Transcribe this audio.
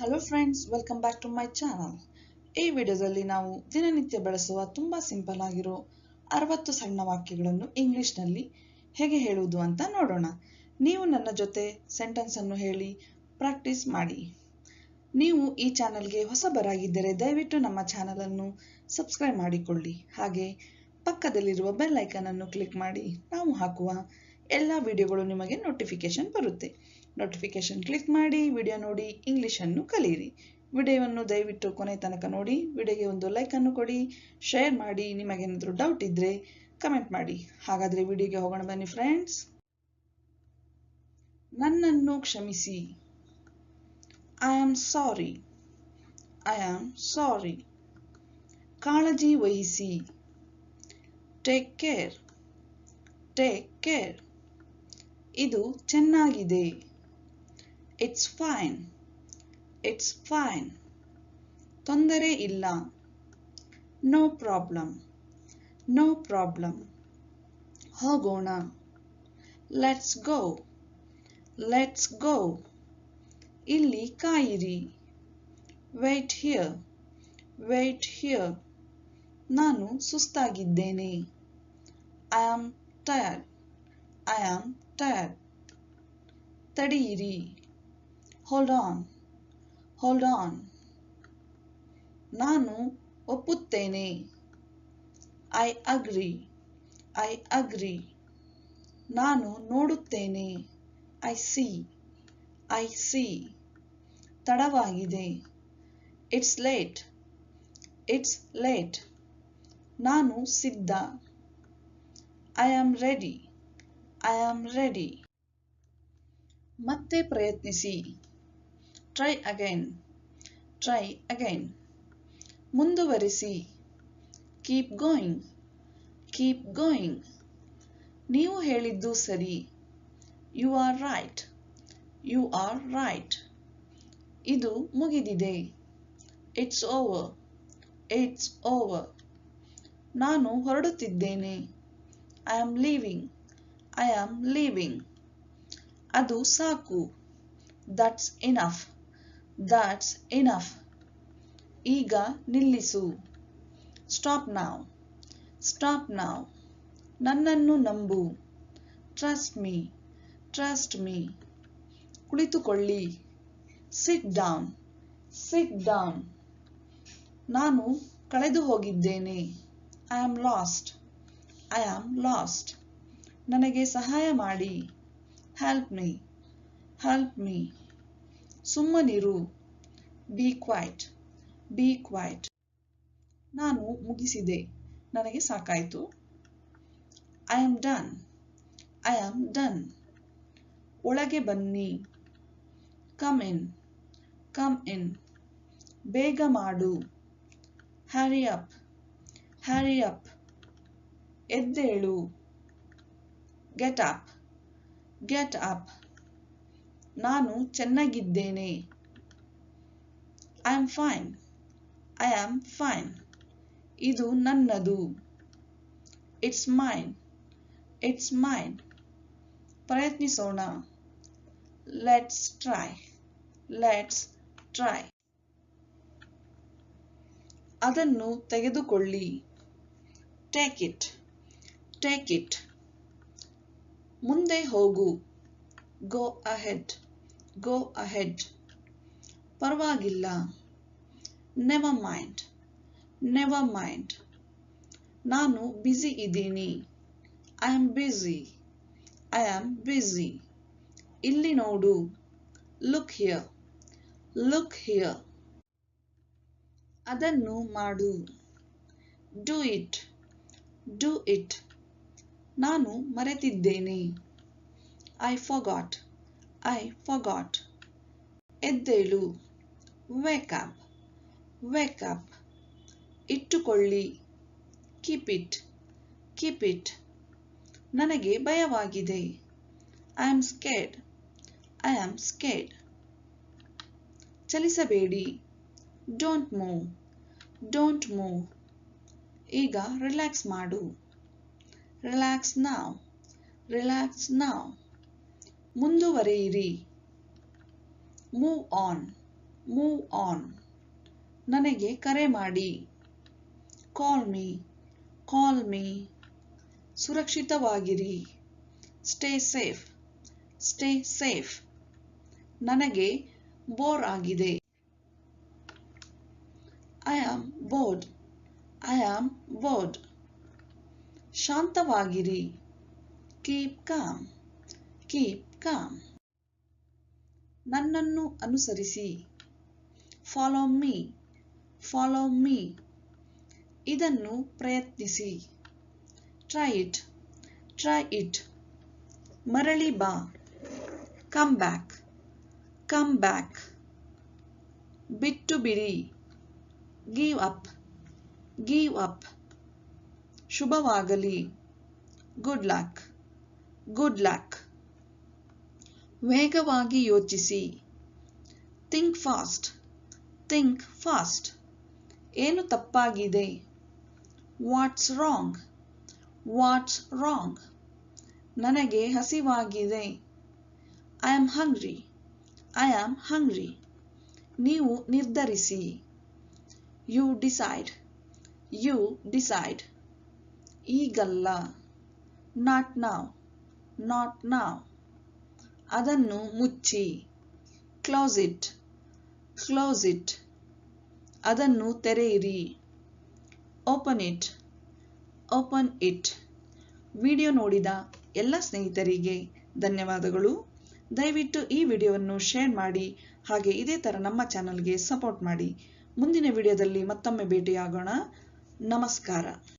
Hello friends, welcome back to my channel. ಈ ವಿಡಿಯೋದಲ್ಲಿ ನಾವು ದಿನನಿತ್ಯ ಬಳಸುವ ತುಂಬಾ ಸಿಂಪಲ್ ಆಗಿರೋ 60 ಸಣ್ಣ ವಾಕ್ಯಗಳನ್ನು ಇಂಗ್ಲಿಷ್ನಲ್ಲಿ ಹೇಗೆ ಹೇಳುವುದು ಅಂತ ನೋಡೋಣ. ನೀವು ನನ್ನ ಜೊತೆ ಸೆಂಟೆನ್ಸ್ ಅನ್ನು ಹೇಳಿ ಪ್ರಾಕ್ಟೀಸ್ ಮಾಡಿ. ನೀವು ಈ ಚಾನಲ್ಗೆ ಹೊಸಬರಾಗಿದ್ದರೆ ದಯವಿಟ್ಟು ನಮ್ಮ ಚಾನಲ್ ಅನ್ನು ಸಬ್ಸ್ಕ್ರೈಬ್ ಮಾಡಿಕೊಳ್ಳಿ. ಹಾಗೆ ಪಕ್ಕದಲ್ಲಿರುವ ಬೆಲ್ ಐಕಾನ್ ಅನ್ನು ಕ್ಲಿಕ್ ಮಾಡಿ ನಾವು ಹಾಕುವ ಎಲ್ಲ ವಿಡಿಯೋಗಳು ನಿಮಗೆ ನೋಟಿಫಿಕೇಶನ್ ಬರುತ್ತೆ. ನೋಟಿಫಿಕೇಶನ್ ಕ್ಲಿಕ್ ಮಾಡಿ ವಿಡಿಯೋ ನೋಡಿ ಇಂಗ್ಲಿಷ್ ಅನ್ನು ಕಲಿಯಿರಿ. ವಿಡಿಯೋವನ್ನು ದಯವಿಟ್ಟು ಕೊನೆ ತನಕ ನೋಡಿ. ವಿಡಿಯೋಗೆ ಒಂದು ಲೈಕ್ ಅನ್ನು ಕೊಡಿ, ಶೇರ್ ಮಾಡಿ. ನಿಮಗೇನಾದರೂ ಡೌಟ್ ಇದ್ರೆ ಕಮೆಂಟ್ ಮಾಡಿ. ಹಾಗಾದ್ರೆ ವಿಡಿಯೋಗೆ ಹೋಗೋಣ ಬನ್ನಿ ಫ್ರೆಂಡ್ಸ್. ನನ್ನನ್ನು ಕ್ಷಮಿಸಿ. I am sorry. I am sorry. ಕಾಳಜಿ ವಹಿಸಿ. Take care. Take care. ಇದು ಚೆನ್ನಾಗಿದೆ. It's fine. It's fine. ತೊಂದರೆ ಇಲ್ಲ. No problem. No problem. ಹೋಗೋಣ. Let's go. Let's go. ಇಲ್ಲಿ ಕಾಯಿರಿ. Wait here. Wait here. ನಾನು ಸುಸ್ತಾಗಿದ್ದೇನೆ. I am tired. I am tired. ತಡೆಯಿರಿ. Hold on. Hold on. ನಾನು ಒಪ್ಪುತ್ತೇನೆ. I agree. I agree. ನಾನು ನೋಡುತ್ತೇನೆ. I see. I see. ತಡವಾಗಿದೆ. It's late. It's late. ನಾನು ಸಿದ್ಧ. I am ready. I am ready. ಮತ್ತೆ ಪ್ರಯತ್ನಿಸಿ. Try again. Try again. ಮುಂದುವರಿಸಿ. Keep going. Keep going. ನೀವು ಹೇಳಿದ್ದು ಸರಿ. You are right. You are right. ಇದು ಮುಗಿದಿದೆ. It's over. It's over. ನಾನು ಹೊರಡುತ್ತಿದ್ದೇನೆ. I am leaving. I am leaving. ಅದು ಸಾಕು. That's enough. That's enough. ಈಗ ನಿಲ್ಲಿಸು. Stop now. Stop now. ನನ್ನನ್ನು ನಂಬು. Trust me. Trust me. ಕುಳಿತುಕೊಳ್ಳಿ. Sit down. Sit down. ನಾನು ಕಳೆದು ಹೋಗಿದ್ದೇನೆ. I am lost. I am lost. ನನಗೆ ಸಹಾಯ ಮಾಡಿ. Help me. Help me. ಸುಮ್ಮನಿರು. Be quiet. Be quiet. ನಾನು ಮುಗಿಸಿದೆ. ನನಗೆ ಸಾಕಾಯಿತು. I am done. I am done. ಒಳಗೆ ಬನ್ನಿ. Come in. Come in. ಬೇಗ ಮಾಡು. Hurry up. Hurry up. ಎದ್ದೇಳು. Get up. Get up. ನಾನು ಚೆನ್ನಾಗಿದ್ದೇನೆ. I am fine. I am fine. ಇದು ನನ್ನದು. It's mine. It's mine. ಪ್ರಯತ್ನಿಸೋಣ. Let's try. Let's try. ಅದನ್ನು ತೆಗೆದುಕೊಳ್ಳಿ. Take it. Take it. ಮುಂದೆ ಹೋಗು. Go ahead. Go ahead. ಪರವಾಗಿಲ್ಲ. Never mind. Never mind. ನಾನು ಬ್ಯುಸಿ ಇದ್ದೀನಿ. I am busy. I am busy. ಇಲ್ಲಿ ನೋಡು. Look here. Look here. ಅದನ್ನು ಮಾಡು. Do it. Do it. ನಾನು ಮರೆತಿದ್ದೇನೆ. I forgot. I forgot. ಎದ್ದೇಳು. Wake up. Wake up. ಇಟ್ಟುಕೊಳ್ಳಿ. Keep it. Keep it. ನನಗೆ ಭಯವಾಗಿದೆ. I am scared. I am scared. ಚಲಿಸಬೇಡಿ. Don't move. Don't move. ಈಗ ರಿಲ್ಯಾಕ್ಸ್ ಮಾಡು. Relax now. Relax now. ಮುಂದುವರಿಯಿರಿ. Move on. ಮೂವ್ ಆನ್, ನನಗೆ ಕರೆ ಮಾಡಿ. ಕಾಲ್ ಮೀ, ಕಾಲ್ ಮೀ, ಸುರಕ್ಷಿತವಾಗಿರಿ. ಸ್ಟೇ ಸೇಫ್, ಸ್ಟೇ ಸೇಫ್, ನನಗೆ ಬೋರ್ ಆಗಿದೆ. I am bored, I am bored, ಶಾಂತವಾಗಿರಿ. ಕೀಪ್ ಕಾಮ್, ಕೀಪ್ ಕಾಮ್, ನನ್ನನ್ನು ಅನುಸರಿಸಿ. ಫಾಲೋ ಮೀ, ಫಾಲೋ ಮೀ, ಇದನ್ನು ಪ್ರಯತ್ನಿಸಿ. ಟ್ರೈ ಇಟ್, ಟ್ರೈ ಇಟ್, ಮರಳಿ ಬಾ. ಕಮ್ ಬ್ಯಾಕ್, ಕಮ್ ಬ್ಯಾಕ್, ಬಿಟ್ಟು ಬಿಡಿ. ಗಿವ್ ಅಪ್, ಗಿವ್ ಅಪ್, ಶುಭವಾಗಲಿ. ಗುಡ್ ಲಕ್, ಗುಡ್ ಲಕ್, ವೇಗವಾಗಿ ಯೋಚಿಸಿ. ಥಿಂಕ್ ಫಾಸ್ಟ್, ಥಿಂಕ್ ಫಾಸ್ಟ್, ಏನು ತಪ್ಪಾಗಿದೆ. ವಾಟ್ಸ್ ರಾಂಗ್, ವಾಟ್ಸ್ ರಾಂಗ್, ನನಗೆ ಹಸಿವಾಗಿದೆ. I am hungry, I am hungry, ನೀವು ನಿರ್ಧರಿಸಿ. ಯು ಡಿಸೈಡ್, ಯು ಡಿಸೈಡ್, ಈಗಲ್ಲ. ನಾಟ್ ನೌ, ನಾಟ್ ನೌ, ಅದನ್ನು ಮುಚ್ಚಿ. ಕ್ಲೋಸ್ ಇಟ್, ಕ್ಲೋಸ್ ಇಟ್, ಅದನ್ನು ತೆರೆಯಿರಿ. Open it, open it. Video ನೋಡಿದ ಎಲ್ಲ ಸ್ನೇಹಿತರಿಗೆ ಧನ್ಯವಾದಗಳು. ದಯವಿಟ್ಟು ಈ ವಿಡಿಯೋವನ್ನು ಶೇರ್ ಮಾಡಿ, ಹಾಗೆ ಇದೇ ಥರ ನಮ್ಮ ಚಾನಲ್ಗೆ ಸಪೋರ್ಟ್ ಮಾಡಿ. ಮುಂದಿನ ವಿಡಿಯೋದಲ್ಲಿ ಮತ್ತೊಮ್ಮೆ ಭೇಟಿಯಾಗೋಣ. ನಮಸ್ಕಾರ.